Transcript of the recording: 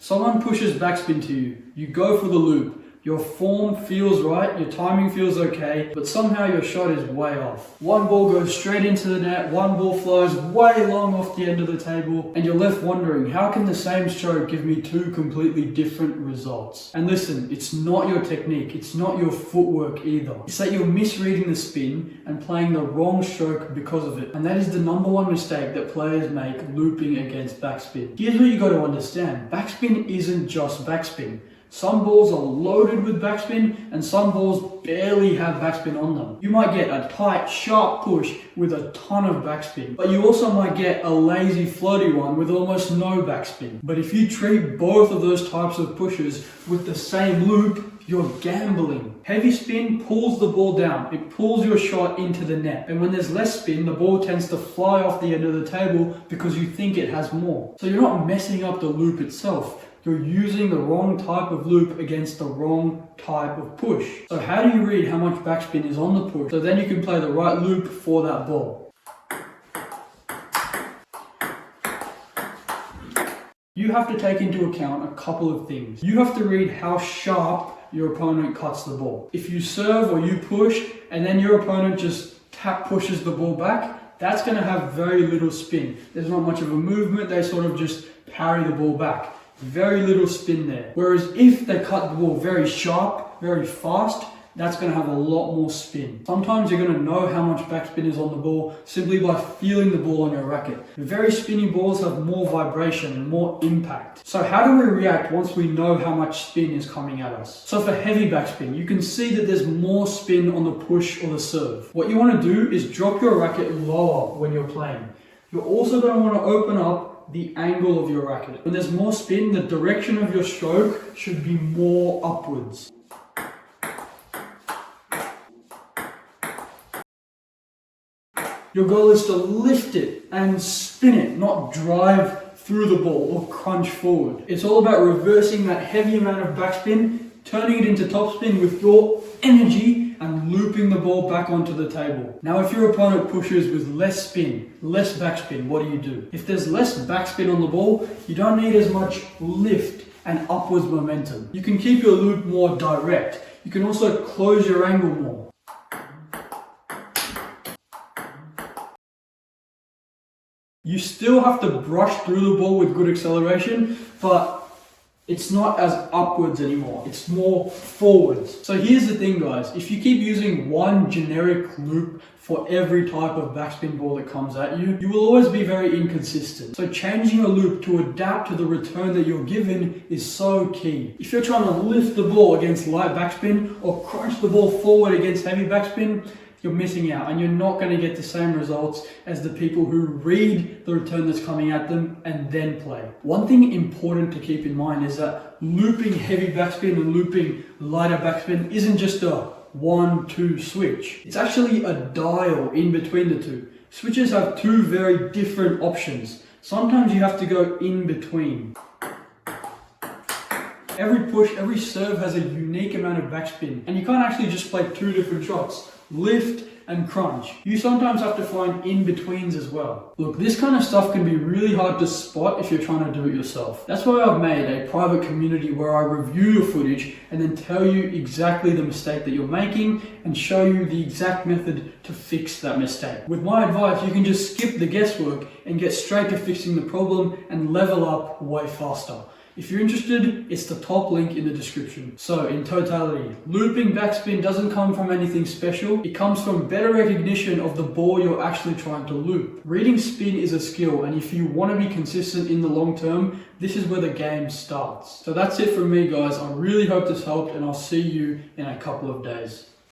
Someone pushes backspin to you, you go for the loop. Your form feels right, your timing feels okay, but somehow your shot is way off. One ball goes straight into the net, one ball flies way long off the end of the table, and you're left wondering, how can the same stroke give me two completely different results? And listen, it's not your technique, it's not your footwork either. It's that you're misreading the spin and playing the wrong stroke because of it. And that is the #1 mistake that players make looping against backspin. Here's what you got to understand, backspin isn't just backspin. Some balls are loaded with backspin and some balls barely have backspin on them. You might get a tight, sharp push with a ton of backspin, but you also might get a lazy, floaty one with almost no backspin. But if you treat both of those types of pushes with the same loop, you're gambling. Heavy spin pulls the ball down. It pulls your shot into the net. And when there's less spin, the ball tends to fly off the end of the table because you think it has more. So you're not messing up the loop itself. You're using the wrong type of loop against the wrong type of push. So how do you read how much backspin is on the push so then you can play the right loop for that ball? You have to take into account a couple of things. You have to read how sharp your opponent cuts the ball. If you serve or you push and then your opponent just tap pushes the ball back, that's going to have very little spin. There's not much of a movement, they sort of just parry the ball back. Very little spin there. Whereas if they cut the ball very sharp, very fast, that's going to have a lot more spin. Sometimes you're going to know how much backspin is on the ball simply by feeling the ball on your racket. Very spinny balls have more vibration and more impact. So how do we react once we know how much spin is coming at us? So for heavy backspin, you can see that there's more spin on the push or the serve. What you want to do is drop your racket lower when you're playing. You're also going to want to open up the angle of your racket. When there's more spin, the direction of your stroke should be more upwards. Your goal is to lift it and spin it, not drive through the ball or crunch forward. It's all about reversing that heavy amount of backspin, turning it into topspin with your energy and looping the ball back onto the table. Now if your opponent pushes with less spin, less backspin, what do? If there's less backspin on the ball, you don't need as much lift and upwards momentum. You can keep your loop more direct. You can also close your angle more. You still have to brush through the ball with good acceleration, but it's not as upwards anymore, it's more forwards. So here's the thing guys, if you keep using one generic loop for every type of backspin ball that comes at you, you will always be very inconsistent. So changing your loop to adapt to the return that you're given is so key. If you're trying to lift the ball against light backspin or crunch the ball forward against heavy backspin, you're missing out and you're not going to get the same results as the people who read the return that's coming at them and then play. One thing important to keep in mind is that looping heavy backspin and looping lighter backspin isn't just a 1-2 switch. It's actually a dial in between the two. Switches have two very different options. Sometimes you have to go in between. Every push, every serve has a unique amount of backspin and you can't actually just play two different shots. Lift and crunch. You sometimes have to find in-betweens as well. Look, this kind of stuff can be really hard to spot if you're trying to do it yourself. That's why I've made a private community where I review your footage and then tell you exactly the mistake that you're making and show you the exact method to fix that mistake. With my advice, you can just skip the guesswork and get straight to fixing the problem and level up way faster. If you're interested, it's the top link in the description. So in totality, looping backspin doesn't come from anything special. It comes from better recognition of the ball you're actually trying to loop. Reading spin is a skill, and if you want to be consistent in the long term, this is where the game starts. So that's it from me guys. I really hope this helped and I'll see you in a couple of days.